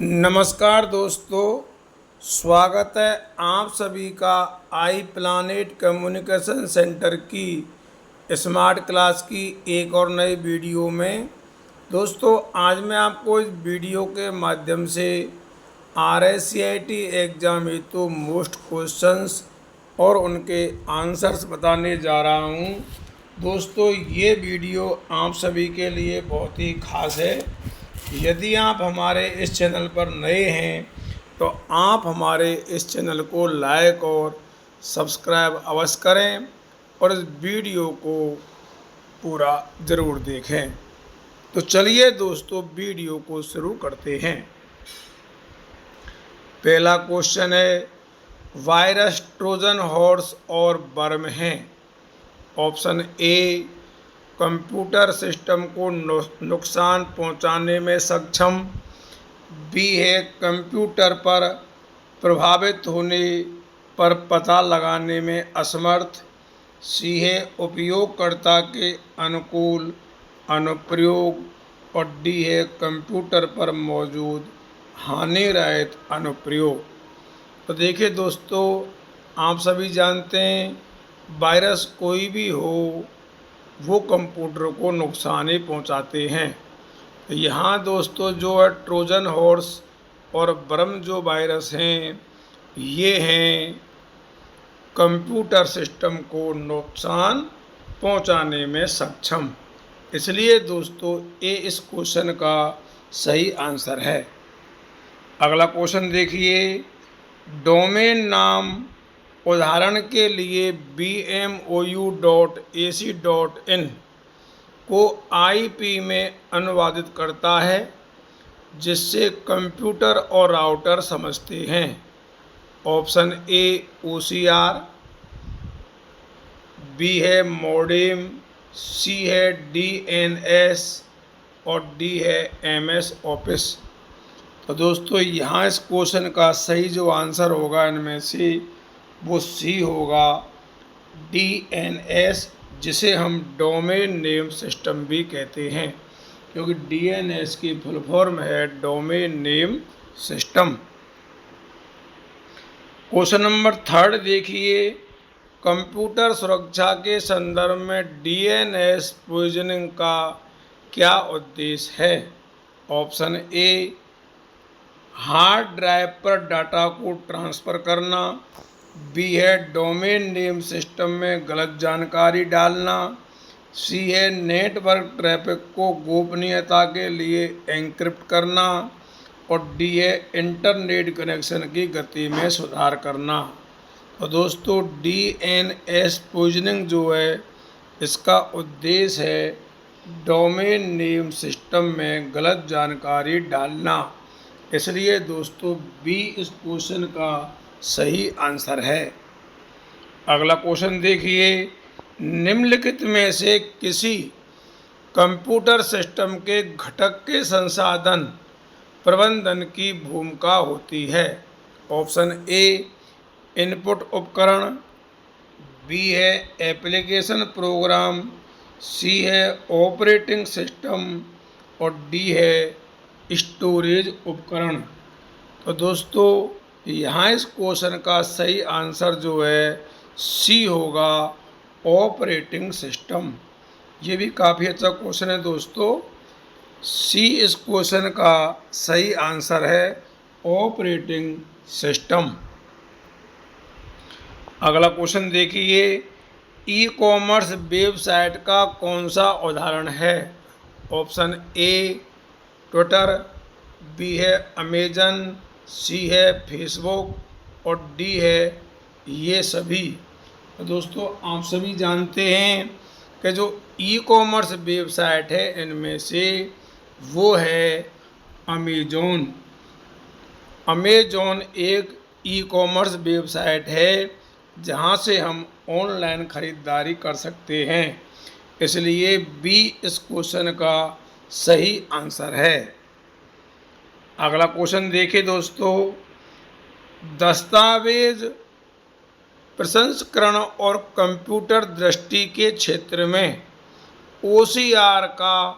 नमस्कार दोस्तों, स्वागत है आप सभी का आई प्लानेट कम्युनिकेशन सेंटर की स्मार्ट क्लास की एक और नई वीडियो में। दोस्तों, आज मैं आपको इस वीडियो के माध्यम से RSCIT एग्ज़ाम हेतु मोस्ट क्वेश्चंस और उनके आंसर्स बताने जा रहा हूं। दोस्तों, ये वीडियो आप सभी के लिए बहुत ही खास है। यदि आप हमारे इस चैनल पर नए हैं तो आप हमारे इस चैनल को लाइक और सब्सक्राइब अवश्य करें और इस वीडियो को पूरा ज़रूर देखें। तो चलिए दोस्तों, वीडियो को शुरू करते हैं। पहला क्वेश्चन है, वायरस ट्रोजन हॉर्स और वर्म हैं। ऑप्शन ए, कंप्यूटर सिस्टम को नुकसान पहुंचाने में सक्षम। बी है, कंप्यूटर पर प्रभावित होने पर पता लगाने में असमर्थ। सी है, उपयोगकर्ता के अनुकूल अनुप्रयोग। और डी है, कंप्यूटर पर मौजूद हानिरहित अनुप्रयोग। तो देखिए दोस्तों, आप सभी जानते हैं वायरस कोई भी हो वो कंप्यूटर को नुकसान ही पहुंचाते हैं। तो यहाँ दोस्तों जो है ट्रोजन हॉर्स और वर्म जो वायरस हैं ये हैं कंप्यूटर सिस्टम को नुकसान पहुंचाने में सक्षम। इसलिए दोस्तों ये इस क्वेश्चन का सही आंसर है। अगला क्वेश्चन देखिए, डोमेन नाम उदाहरण के लिए bmou.ac.in को IP में अनुवादित करता है जिससे कंप्यूटर और राउटर समझते हैं। ऑप्शन ए OCR, बी है मॉडेम, सी है DNS और डी है MS ऑफिस। तो दोस्तों यहाँ इस क्वेश्चन का सही जो आंसर होगा इनमें से वो सी होगा, DNS, जिसे हम डोमेन नेम सिस्टम भी कहते हैं, क्योंकि DNS की फुल फॉर्म है domain name system. Question number 3 देखिए, कंप्यूटर सुरक्षा के संदर्भ में DNS पोजिशनिंग का क्या उद्देश्य है। ऑप्शन ए, हार्ड ड्राइव पर डाटा को ट्रांसफ़र करना। बी है, डोमेन नेम सिस्टम में गलत जानकारी डालना। सी है, नेटवर्क ट्रैफिक को गोपनीयता के लिए एन्क्रिप्ट करना। और डी है, इंटरनेट कनेक्शन की गति में सुधार करना। तो दोस्तों DNS पोजिशनिंग जो है इसका उद्देश्य है डोमेन नेम सिस्टम में गलत जानकारी डालना। इसलिए दोस्तों बी इस क्वेश्चन का सही आंसर है। अगला क्वेश्चन देखिए, निम्नलिखित में से किसी कंप्यूटर सिस्टम के घटक के संसाधन प्रबंधन की भूमिका होती है। ऑप्शन ए, इनपुट उपकरण। बी है, एप्लीकेशन प्रोग्राम। सी है, ऑपरेटिंग सिस्टम। और डी है, स्टोरेज उपकरण। तो दोस्तों यहाँ इस क्वेश्चन का सही आंसर जो है सी होगा, ऑपरेटिंग सिस्टम। ये भी काफ़ी अच्छा क्वेश्चन है दोस्तों। सी इस क्वेश्चन का सही आंसर है, ऑपरेटिंग सिस्टम। अगला क्वेश्चन देखिए, ई कॉमर्स वेबसाइट का कौन सा उदाहरण है। ऑप्शन ए, ट्विटर। बी है अमेजन। सी है फेसबुक। और डी है ये सभी। तो दोस्तों आप सभी जानते हैं कि जो ई कॉमर्स वेबसाइट है इनमें से वो है अमेजोन। अमेजोन एक ई कॉमर्स वेबसाइट है जहां से हम ऑनलाइन ख़रीदारी कर सकते हैं। इसलिए बी इस क्वेश्चन का सही आंसर है। अगला क्वेश्चन देखिए दोस्तों, दस्तावेज प्रसंस्करण और कंप्यूटर दृष्टि के क्षेत्र में OCR का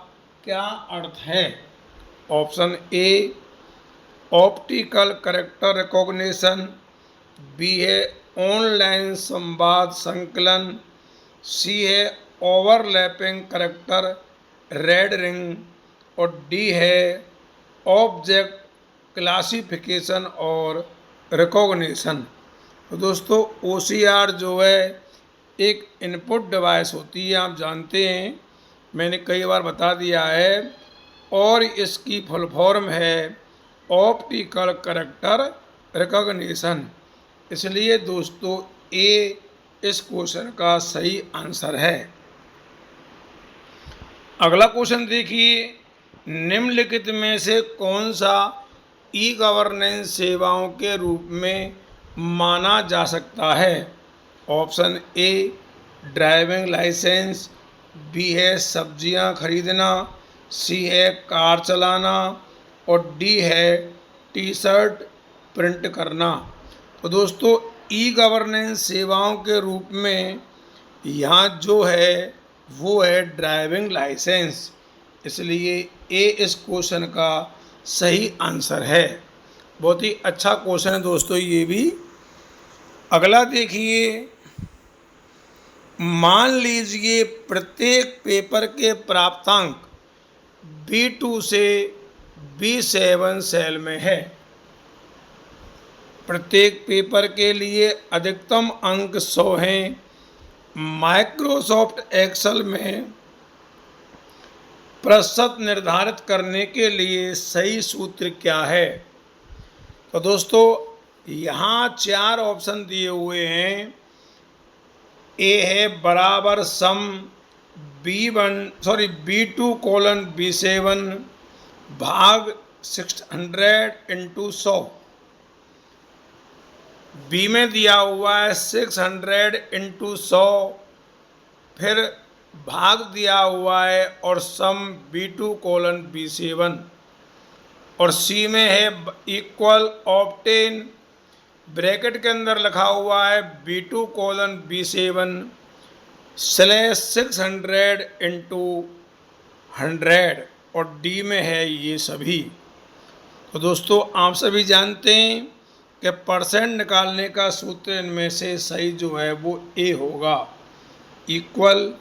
क्या अर्थ है। Option A, optical character recognition, B है ऑनलाइन संवाद संकलन, सी है ओवरलैपिंग कैरेक्टर रेंडरिंग और डी है ऑब्जेक्ट क्लासिफिकेशन और रिकॉग्निशन। तो दोस्तों OCR जो है एक इनपुट डिवाइस होती है, आप जानते हैं, मैंने कई बार बता दिया है, और इसकी फुल फॉर्म है ऑप्टिकल कैरेक्टर रिकॉग्निशन। इसलिए दोस्तों ए इस क्वेश्चन का सही आंसर है। अगला क्वेश्चन देखिए, निम्नलिखित में से कौन सा ई गवर्नेंस सेवाओं के रूप में माना जा सकता है? Option A driving licence, B है सब्जियां खरीदना, सी है कार चलाना और डी है टी शर्ट प्रिंट करना। तो दोस्तों ई गवर्नेंस सेवाओं के रूप में यहाँ जो है वो है ड्राइविंग लाइसेंस, इसलिए ए इस क्वेश्चन का सही आंसर है। बहुत ही अच्छा क्वेश्चन है दोस्तों ये भी। अगला देखिए, मान लीजिए प्रत्येक पेपर के प्राप्तांक B2 से B7 सेल में है। प्रत्येक पेपर के लिए अधिकतम अंक 100 हैं। माइक्रोसॉफ्ट एक्सेल में प्रतिशत निर्धारित करने के लिए सही सूत्र क्या है? तो दोस्तों यहाँ 4 ऑप्शन दिए हुए हैं। ए है बराबर सम B2 कोलन B7 भाग 600 इंटू 100। बी में दिया हुआ है 600 इंटू 100, फिर भाग दिया हुआ है और सम B2 कोलन B7, और सी में है इक्वल ऑब्टेन, ब्रैकेट के अंदर लिखा हुआ है B2 colon B7 slash 600 into 100, और डी में है ये सभी। तो दोस्तों आप सभी जानते हैं कि परसेंट निकालने का सूत्र इनमें से सही जो है वो ए होगा। इक्वल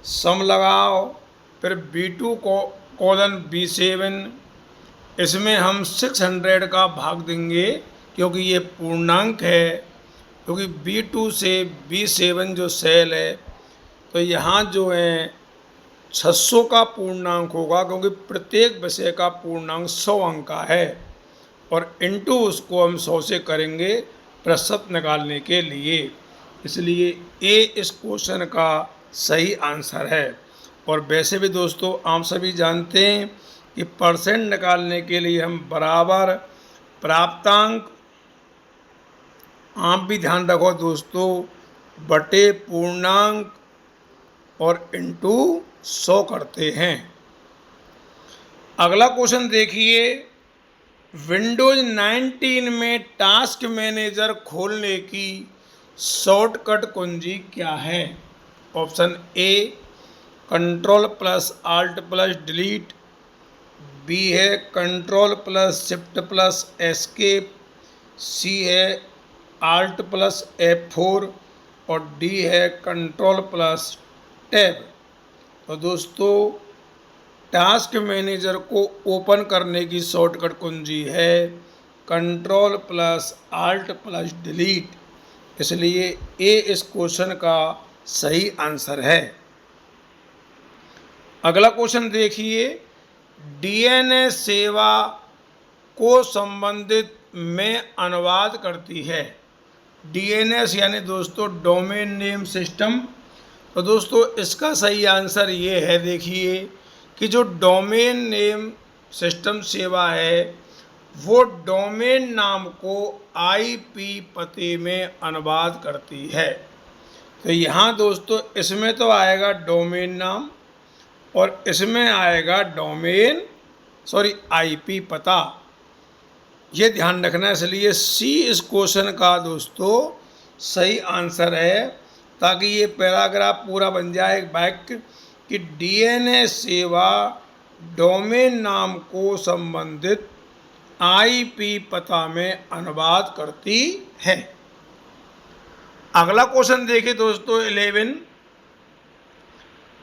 सम लगाओ, फिर B2 कोलन B7, इसमें हम 600 का भाग देंगे क्योंकि ये पूर्णांक है, क्योंकि B2 से B7 जो सेल है तो यहाँ जो है 600 का पूर्णांक होगा, क्योंकि प्रत्येक विषय का पूर्णांक 100 अंक का है, और इंटू उसको हम 100 से करेंगे प्रतिशत निकालने के लिए। इसलिए ए इस क्वेश्चन का सही आंसर है। और वैसे भी दोस्तों आप सभी जानते हैं कि परसेंट निकालने के लिए हम बराबर प्राप्तांक, आप भी ध्यान रखो दोस्तों, बटे पूर्णांक और इंटू 100 करते हैं। अगला क्वेश्चन देखिए, विंडोज 19 में टास्क मैनेजर खोलने की शॉर्टकट कुंजी क्या है? Option A control plus alt plus delete, B है control plus shift plus escape, C है आल्ट प्लस F4 और डी है कंट्रोल प्लस टैब। तो दोस्तों टास्क मैनेजर को ओपन करने की शॉर्टकट कुंजी है control plus alt plus delete, इसलिए ए इस क्वेश्चन का सही आंसर है। अगला क्वेश्चन देखिए, DNA सेवा को संबंधित में अनुवाद करती है। DNS यानी दोस्तों डोमेन नेम सिस्टम। तो दोस्तों इसका सही आंसर ये है, देखिए कि जो डोमेन नेम सिस्टम सेवा है वो डोमेन नाम को IP पते में अनुवाद करती है। तो यहाँ दोस्तों इसमें तो आएगा डोमेन नाम और इसमें आएगा IP पता, ये ध्यान रखना है। इसलिए सी इस क्वेश्चन का दोस्तों सही आंसर है, ताकि ये पैराग्राफ पूरा बन जाए एक वाक्य कि DNA सेवा डोमेन नाम को संबंधित IP पता में अनुवाद करती है। अगला क्वेश्चन देखिए दोस्तों 11,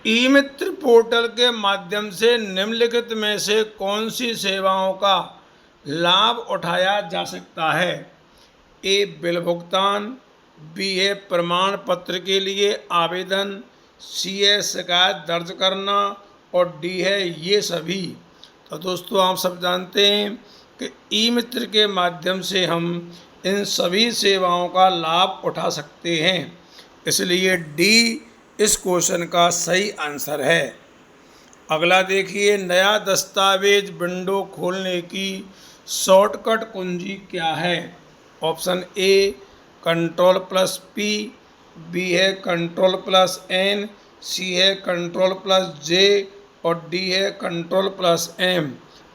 ई मित्र पोर्टल के माध्यम से निम्नलिखित में से कौन सी सेवाओं का लाभ उठाया जा सकता है? ए बिल भुगतान, बी है प्रमाण पत्र के लिए आवेदन, सी है शिकायत दर्ज करना और डी है ये सभी। तो दोस्तों आप सब जानते हैं कि ई मित्र के माध्यम से हम इन सभी सेवाओं का लाभ उठा सकते हैं, इसलिए डी इस क्वेश्चन का सही आंसर है। अगला देखिए, नया दस्तावेज विंडो खोलने की शॉर्टकट कुंजी क्या है? ऑप्शन ए Ctrl+P, बी है Ctrl+N, सी है Ctrl+J और डी है Ctrl+M।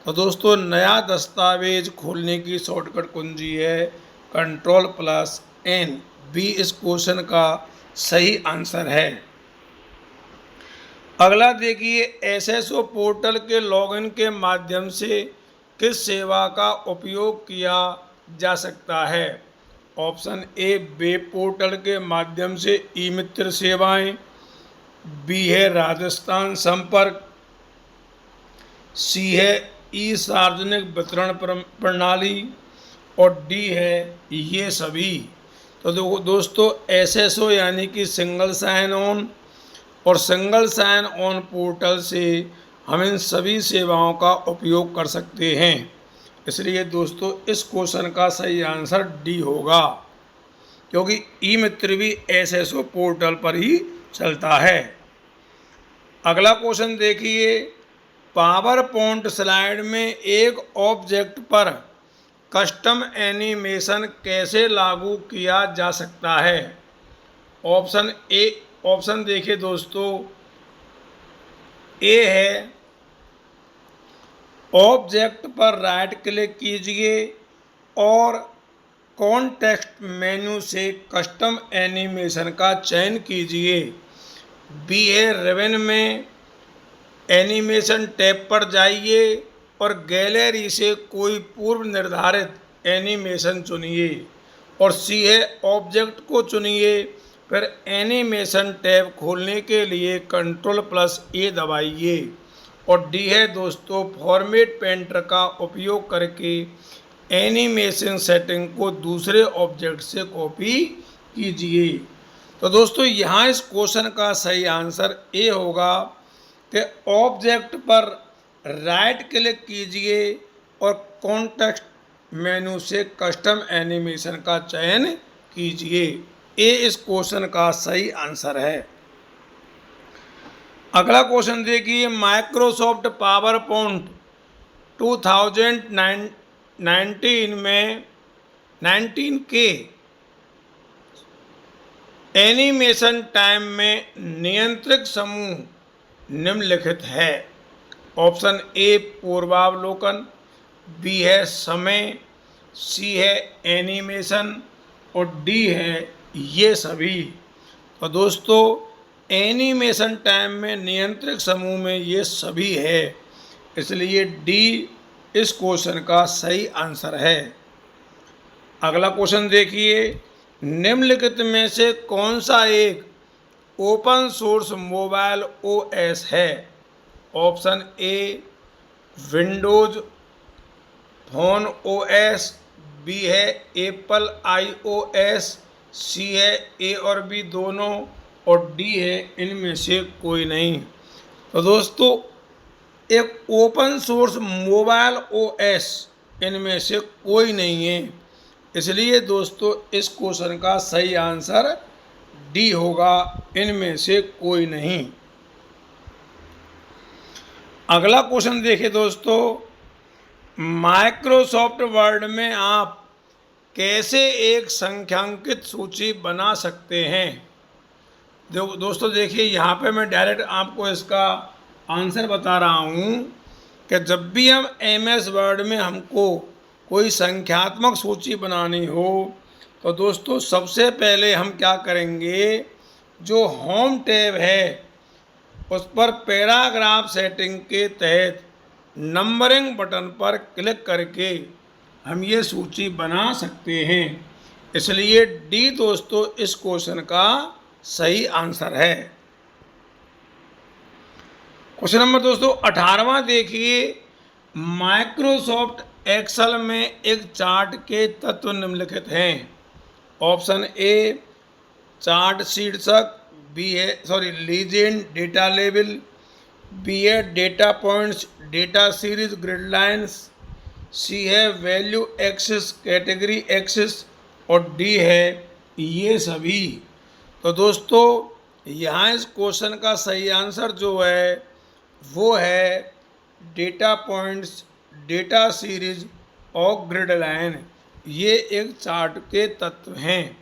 तो दोस्तों नया दस्तावेज खोलने की शॉर्टकट कुंजी है Ctrl+N। बी इस क्वेश्चन का सही आंसर है। अगला देखिए, SSO पोर्टल के लॉगिन के माध्यम से किस सेवा का उपयोग किया जा सकता है? ऑप्शन ए वेब पोर्टल के माध्यम से ई मित्र सेवाएं, बी है राजस्थान संपर्क, सी है ई सार्वजनिक वितरण प्रणाली और डी है ये सभी। तो दोस्तों SSO यानी कि सिंगल साइन ऑन और सिंगल साइन ऑन पोर्टल से हम इन सभी सेवाओं का उपयोग कर सकते हैं, इसलिए दोस्तों इस क्वेश्चन का सही आंसर डी होगा, क्योंकि ई मित्र भी SSO पोर्टल पर ही चलता है। अगला क्वेश्चन देखिए, पावर पॉइंट स्लाइड में एक ऑब्जेक्ट पर कस्टम एनिमेशन कैसे लागू किया जा सकता है? ऑप्शन देखिए दोस्तों, ए है ऑब्जेक्ट पर राइट क्लिक कीजिए और कॉन्टेक्स्ट मेन्यू से कस्टम एनिमेशन का चयन कीजिए, बी है रिबन में एनिमेशन टैब पर जाइए और गैलरी से कोई पूर्व निर्धारित एनिमेशन चुनिए और सी है ऑब्जेक्ट को चुनिए, फिर एनिमेशन टैब खोलने के लिए Ctrl+A दबाइए और डी है दोस्तों फॉर्मेट पेंटर का उपयोग करके एनिमेशन सेटिंग को दूसरे ऑब्जेक्ट से कॉपी कीजिए। तो दोस्तों यहाँ इस क्वेश्चन का सही आंसर ए होगा कि ऑब्जेक्ट पर राइट क्लिक कीजिए और कॉन्टेक्स्ट मेनू से कस्टम एनिमेशन का चयन कीजिए। ए इस क्वेश्चन का सही आंसर है। अगला क्वेश्चन देखिए, माइक्रोसॉफ्ट पावर पॉइंट 2019 में 19 के एनिमेशन टाइम में नियंत्रक समूह निम्नलिखित है। ऑप्शन ए पूर्वावलोकन, बी है समय, सी है एनिमेशन और डी है ये सभी। तो दोस्तों एनिमेशन टाइम में नियंत्रक समूह में ये सभी है, इसलिए डी इस क्वेश्चन का सही आंसर है। अगला क्वेश्चन देखिए, निम्नलिखित में से कौन सा एक ओपन सोर्स मोबाइल OS है? Option A windows phone OS, B है एप्पल iOS, सी है ए और बी दोनों और डी है इनमें से कोई नहीं। तो दोस्तों एक ओपन सोर्स मोबाइल OS इनमें से कोई नहीं है, इसलिए दोस्तों इस क्वेश्चन का सही आंसर डी होगा, इनमें से कोई नहीं। अगला क्वेश्चन देखिए दोस्तों, माइक्रोसॉफ्ट वर्ड में आप कैसे एक संख्यांकित सूची बना सकते हैं? दोस्तों देखिए यहाँ पे मैं डायरेक्ट आपको इसका आंसर बता रहा हूँ कि जब भी हम MS वर्ड में हमको कोई संख्यात्मक सूची बनानी हो तो दोस्तों सबसे पहले हम क्या करेंगे, जो होम टैब है उस पर पैराग्राफ सेटिंग के तहत नंबरिंग बटन पर क्लिक करके हम ये सूची बना सकते हैं। इसलिए डी दोस्तों इस क्वेश्चन का सही आंसर है। क्वेश्चन नंबर दोस्तों 18वां देखिए, माइक्रोसॉफ्ट एक्सेल में एक चार्ट के तत्व निम्नलिखित हैं। ऑप्शन ए चार्ट शीर्षक, बी है लीजेंड डेटा लेवल, बी है data points data series grid lines, C है वैल्यू एक्सिस कैटेगरी एक्सिस और डी है ये सभी। तो दोस्तों यहाँ इस क्वेश्चन का सही आंसर जो है वो है डेटा पॉइंट्स डेटा सीरीज और ग्रिड लाइन। ये एक चार्ट के तत्व हैं।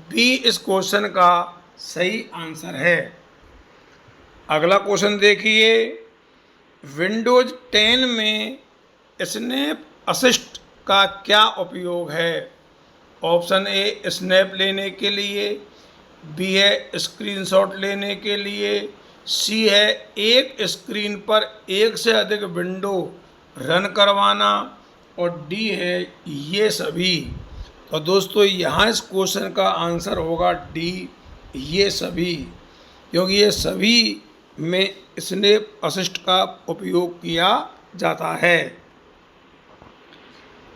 बी इस क्वेश्चन का सही आंसर है। अगला क्वेश्चन देखिए, विंडोज 10 में स्नैप असिस्ट का क्या उपयोग है। ऑप्शन ए स्नैप लेने के लिए, बी है स्क्रीनशॉट लेने के लिए, सी है एक स्क्रीन पर एक से अधिक विंडो रन करवाना और डी है ये सभी। तो दोस्तों यहाँ इस क्वेश्चन का आंसर होगा डी ये सभी, क्योंकि ये सभी में स्नैप असिस्ट का उपयोग किया जाता है।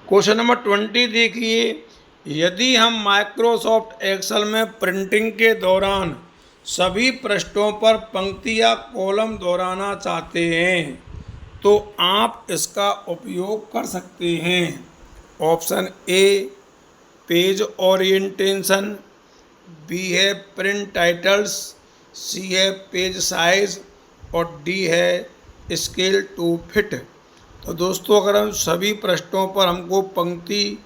क्वेश्चन नंबर 20 देखिए, यदि हम माइक्रोसॉफ्ट एक्सेल में प्रिंटिंग के दौरान सभी पृष्ठों पर पंक्ति या कॉलम दोहराना चाहते हैं तो आप इसका उपयोग कर सकते हैं। Option A page orientation, B है प्रिंट टाइटल्स, सी है पेज साइज और डी है स्केल टू फिट। तो दोस्तों अगर हम सभी पृष्ठों पर हमको पंक्ति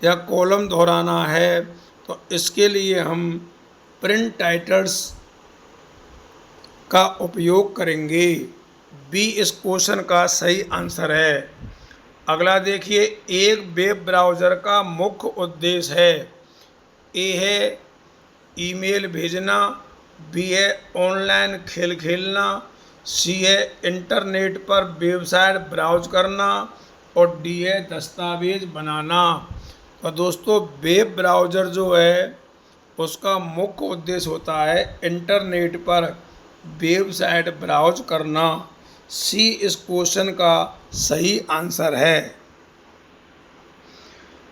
या कॉलम दोहराना है तो इसके लिए हम प्रिंट टाइटल्स का उपयोग करेंगे। बी इस क्वेश्चन का सही आंसर है। अगला देखिए, एक वेब ब्राउज़र का मुख्य उद्देश्य है। ए है ईमेल भेजना, बी है ऑनलाइन खेल खेलना, सी है इंटरनेट पर वेबसाइट ब्राउज करना और डी है दस्तावेज बनाना। तो दोस्तों वेब ब्राउज़र जो है उसका मुख्य उद्देश्य होता है इंटरनेट पर वेबसाइट ब्राउज करना। सी इस क्वेश्चन का सही आंसर है।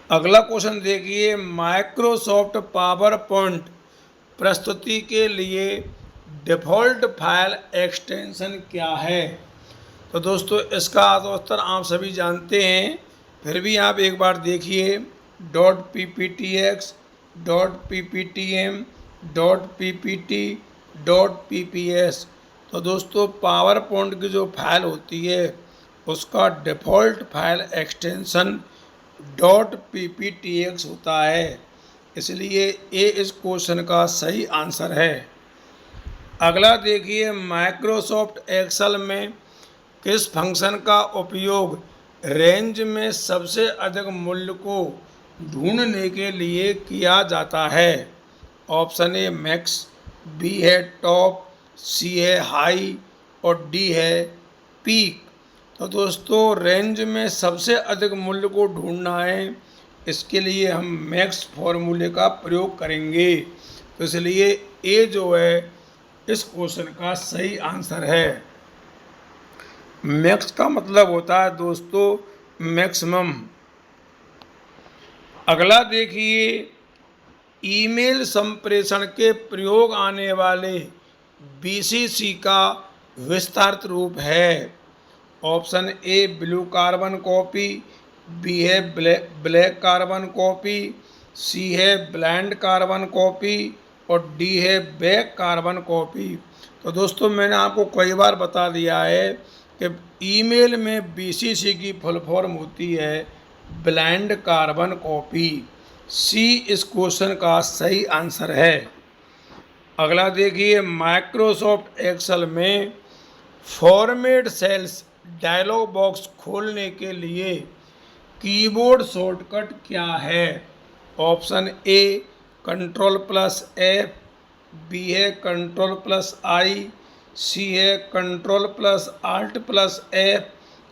अगला क्वेश्चन देखिए, माइक्रोसॉफ्ट पावर पॉइंट प्रस्तुति के लिए डिफ़ॉल्ट फाइल एक्सटेंशन क्या है। तो दोस्तों इसका उत्तर आप सभी जानते हैं, फिर भी आप एक बार देखिए, .pptx, .pptm, .ppt, .pps। तो दोस्तों पावर पॉइंट की जो फाइल होती है उसका डिफ़ॉल्ट फाइल एक्सटेंशन .pptx होता है, इसलिए ए इस क्वेश्चन का सही आंसर है। अगला देखिए, माइक्रोसॉफ्ट एक्सेल में किस फंक्शन का उपयोग रेंज में सबसे अधिक मूल्य को ढूंढने के लिए किया जाता है। ऑप्शन ए मैक्स, बी है टॉप, सी है हाई और डी है पीक। तो दोस्तों रेंज में सबसे अधिक मूल्य को ढूंढना है, इसके लिए हम मैक्स फॉर्मूले का प्रयोग करेंगे। तो इसलिए ए जो है इस क्वेश्चन का सही आंसर है। मैक्स का मतलब होता है दोस्तों मैक्सिमम। अगला देखिए, ईमेल संप्रेषण के प्रयोग आने वाले बीसीसी का विस्तारित रूप है। Option A blue carbon copy, B है ब्लैक कार्बन कॉपी, सी है ब्लाइंड कार्बन कॉपी और डी है बैक कार्बन कॉपी। तो दोस्तों मैंने आपको कई बार बता दिया है कि ईमेल में बीसीसी की फुल फॉर्म होती है ब्लाइंड कार्बन कॉपी। सी इस क्वेश्चन का सही आंसर है। अगला देखिए, माइक्रोसॉफ्ट एक्सेल में फॉर्मेट सेल्स डायलॉग बॉक्स खोलने के लिए कीबोर्ड शॉर्टकट क्या है। ऑप्शन ए Ctrl+F, बी है Ctrl+I, सी है Ctrl+Alt+F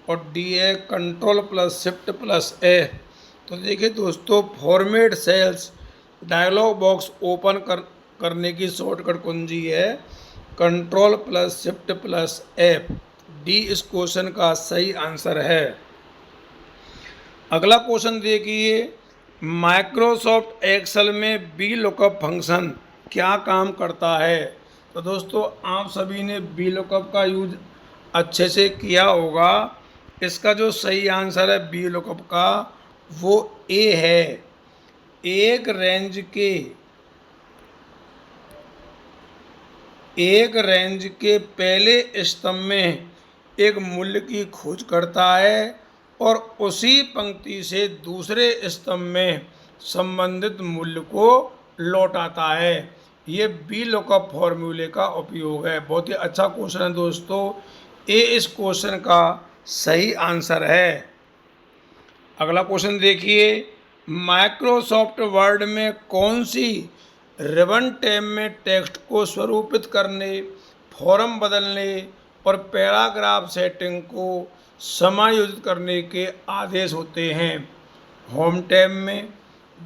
और डी है Ctrl+Shift+F। तो देखिए दोस्तों, format cells dialog box open करने की शॉर्टकट कुंजी है control plus shift plus F. D इस क्वेश्चन का सही आंसर है। अगला क्वेश्चन देखिए, माइक्रोसॉफ्ट एक्सेल में बी लुकअप फंक्शन क्या काम करता है। तो दोस्तों, आप सभी ने बी लुकअप का यूज अच्छे से किया होगा। इसका जो सही आंसर है बी लुकअप का, वो ए है। एक रेंज के पहले स्तंभ में एक मूल्य की खोज करता है और उसी पंक्ति से दूसरे स्तंभ में संबंधित मूल्य को लौटाता है। ये बी लुकअप फॉर्मूले का उपयोग है। बहुत ही अच्छा क्वेश्चन है दोस्तों। ए इस क्वेश्चन का सही आंसर है। अगला क्वेश्चन देखिए, माइक्रोसॉफ्ट वर्ड में कौन सी रिबन टैब में टेक्स्ट को स्वरूपित करने, फॉर्म बदलने और पैराग्राफ सेटिंग को समायोजित करने के आदेश होते हैं। होम टैब में,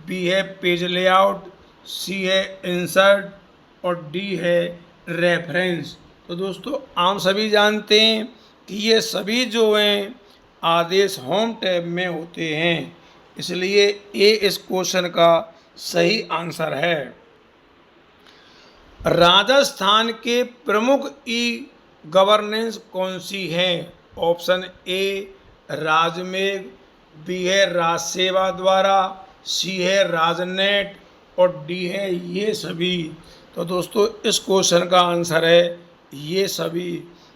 बी है पेज लेआउट, सी है इंसर्ट और डी है रेफरेंस। तो दोस्तों, आप सभी जानते हैं कि ये सभी जो हैं आदेश होम टैब में होते हैं, इसलिए ए इस क्वेश्चन का सही आंसर है। राजस्थान के प्रमुख ई गवर्नेंस कौन सी हैं। ऑप्शन ए राजमेघ, बी है राजसेवा द्वारा, सी है राजनेट और डी है ये सभी। तो दोस्तों, इस क्वेश्चन का आंसर है ये सभी,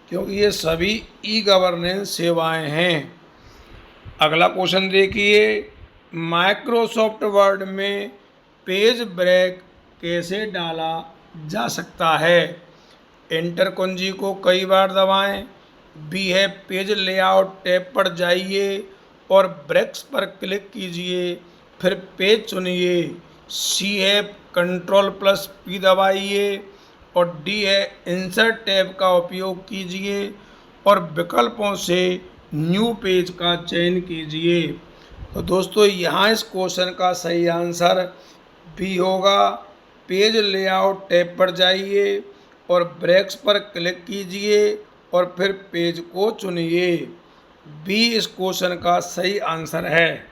क्योंकि ये सभी ई गवर्नेंस सेवाएं हैं। अगला क्वेश्चन देखिए, माइक्रोसॉफ्ट वर्ड में पेज ब्रेक कैसे डाला जा सकता है। एंटर कुंजी को कई बार दबाएं। बी है पेज लेआउट टैब पर जाइए और ब्रेक्स पर क्लिक कीजिए, फिर पेज चुनिए। सी है कंट्रोल प्लस पी दबाइए और डी है इंसर्ट टैब का उपयोग कीजिए और विकल्पों से न्यू पेज का चयन कीजिए। तो दोस्तों, यहाँ इस क्वेश्चन का सही आंसर बी होगा। पेज लेआउट टैब पर जाइए और ब्रेक्स पर क्लिक कीजिए और फिर पेज को चुनिए। बी इस क्वेश्चन का सही आंसर है।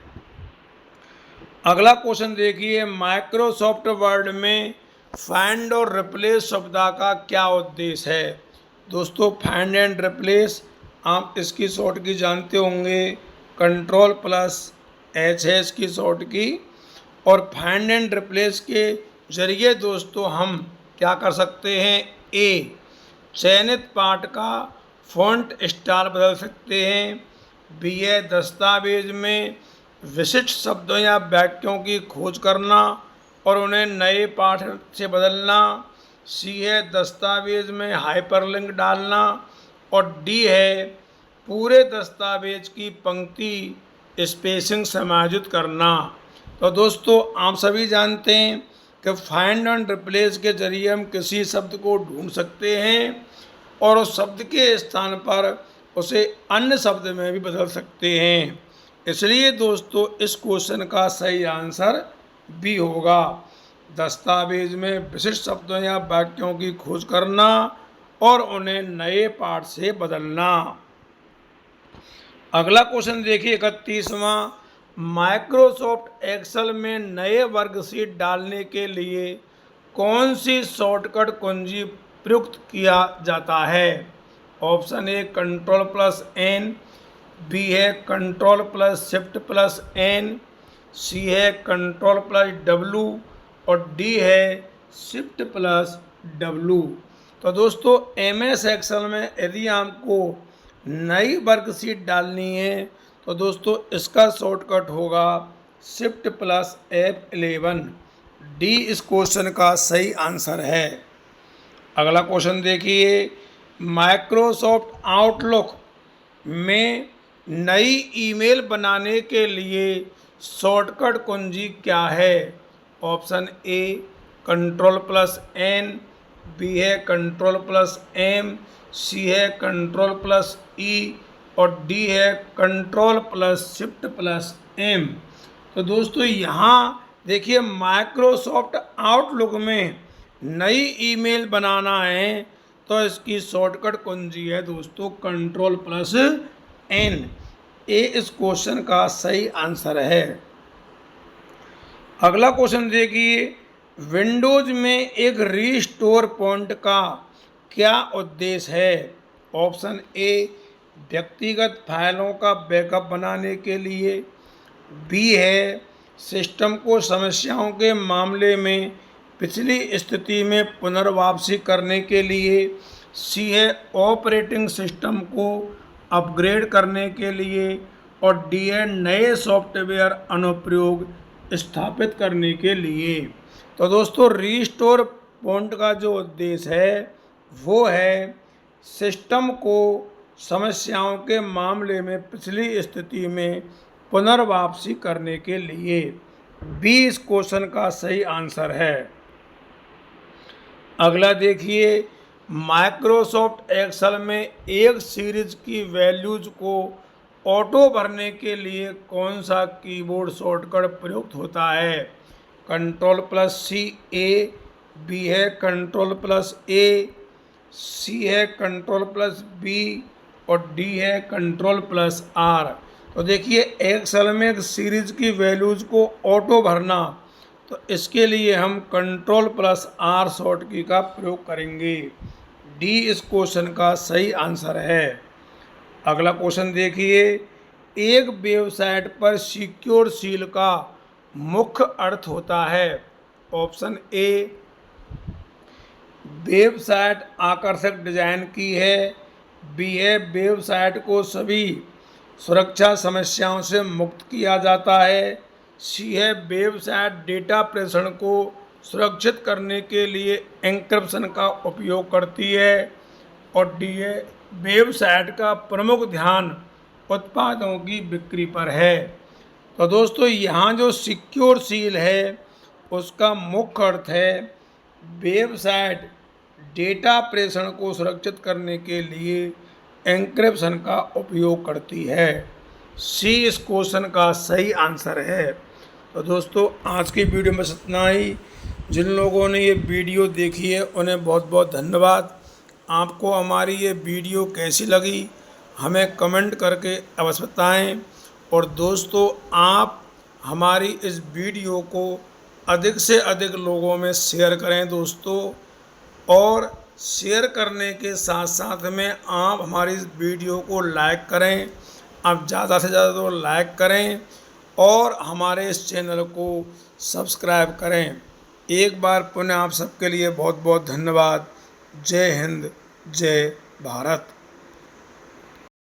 अगला क्वेश्चन देखिए, माइक्रोसॉफ्ट वर्ड में फाइंड और रिप्लेस शब्द का क्या उद्देश्य है। दोस्तों, फाइंड एंड रिप्लेस आप इसकी शॉर्ट की जानते होंगे, कंट्रोल प्लस एच है इसकी शॉर्ट की। और फाइंड एंड रिप्लेस के जरिए दोस्तों हम क्या कर सकते हैं, ए चयनित पाठ का फॉन्ट स्टाइल बदल सकते हैं, बी है दस्तावेज में विशिष्ट शब्दों या वाक्यों की खोज करना और उन्हें नए पाठ से बदलना, सी है दस्तावेज में हाइपरलिंक डालना और डी है पूरे दस्तावेज की पंक्ति स्पेसिंग समायोजित करना। तो दोस्तों, आप सभी जानते हैं कि फाइंड एंड रिप्लेस के जरिए हम किसी शब्द को ढूंढ सकते हैं और उस शब्द के स्थान पर उसे अन्य शब्द में भी बदल सकते हैं। इसलिए दोस्तों, इस क्वेश्चन का सही आंसर बी होगा। दस्तावेज में विशिष्ट शब्दों या वाक्यों की खोज करना और उन्हें नए पाठ से बदलना। अगला क्वेश्चन देखिए 31वां, माइक्रोसॉफ्ट एक्सेल में नए वर्कशीट डालने के लिए कौन सी शॉर्टकट कुंजी प्रयुक्त किया जाता है। Option A control plus N, B है control plus shift plus N, C है कंट्रोल प्लस डब्लू और डी है शिफ्ट प्लस डब्लू। तो दोस्तों, एमएस एक्सेल में यदि आपको नई वर्कशीट डालनी है तो दोस्तों इसका शॉर्टकट होगा शिफ्ट प्लस F11। डी इस क्वेश्चन का सही आंसर है। अगला क्वेश्चन देखिए, माइक्रोसॉफ्ट आउटलुक में नई ईमेल बनाने के लिए शॉर्टकट कुंजी क्या है। Option A control plus N, B है कंट्रोल प्लस एम, सी है कंट्रोल प्लस ई और डी है control plus shift plus M. तो दोस्तों यहाँ देखिए माइक्रोसॉफ्ट आउटलुक में नई ईमेल बनाना है तो इसकी शॉर्टकट कुंजी है दोस्तों Ctrl+N। ये इस क्वेश्चन का सही आंसर है। अगला क्वेश्चन देखिए, विंडोज में एक रीस्टोर पॉइंट का क्या उद्देश्य है? ऑप्शन ए व्यक्तिगत फाइलों का बैकअप बनाने के लिए, बी है सिस्टम को समस्याओं के मामले में पिछली स्थिति में पुनर्वापसी करने के लिए, सी है ऑपरेटिंग सिस्टम को अपग्रेड करने के लिए, और डी है नए सॉफ्टवेयर अनुप्रयोग स्थापित करने के लिए। तो दोस्तों रीस्टोर पॉइंट का जो उद्देश्य है वो है सिस्टम को समस्याओं के मामले में पिछली स्थिति में पुनर्वापसी करने के लिए। बी इस क्वेश्चन का सही आंसर है। अगला देखिए, माइक्रोसॉफ्ट एक्सेल में एक सीरीज की वैल्यूज को ऑटो भरने के लिए कौन सा कीबोर्ड शॉर्टकट प्रयुक्त होता है? Ctrl+C ए, बी है Ctrl+A, सी है Ctrl+B और डी है Ctrl+R। तो देखिए एक्सेल में एक सीरीज की वैल्यूज को ऑटो भरना, तो इसके लिए हम Ctrl+R शॉर्टकी का प्रयोग करेंगे। डी इस क्वेश्चन का सही आंसर है। अगला क्वेश्चन देखिए, एक वेबसाइट पर सिक्योर सील का मुख्य अर्थ होता है। ऑप्शन ए वेबसाइट आकर्षक डिजाइन की है, बी है वेबसाइट को सभी सुरक्षा समस्याओं से मुक्त किया जाता है, सी है वेबसाइट डेटा प्रेषण को सुरक्षित करने के लिए एन्क्रिप्शन का उपयोग करती है, और डी है वेबसाइट का प्रमुख ध्यान उत्पादों की बिक्री पर है। तो दोस्तों यहाँ जो सिक्योर सील है उसका मुख्य अर्थ है वेबसाइट डेटा प्रेषण को सुरक्षित करने के लिए एन्क्रिप्शन का उपयोग करती है। सी इस क्वेश्चन का सही आंसर है। तो दोस्तों आज की वीडियो में इतना ही। जिन लोगों ने ये वीडियो देखी है उन्हें बहुत बहुत धन्यवाद। आपको हमारी ये वीडियो कैसी लगी हमें कमेंट करके अवश्य बताएं, और दोस्तों आप हमारी इस वीडियो को अधिक से अधिक लोगों में शेयर करें दोस्तों, और शेयर करने के साथ साथ में आप हमारी इस वीडियो को लाइक करें। आप ज़्यादा से ज़्यादा तो लाइक करें और हमारे इस चैनल को सब्सक्राइब करें। एक बार पुनः आप सबके लिए बहुत बहुत धन्यवाद। जय हिंद, जय भारत।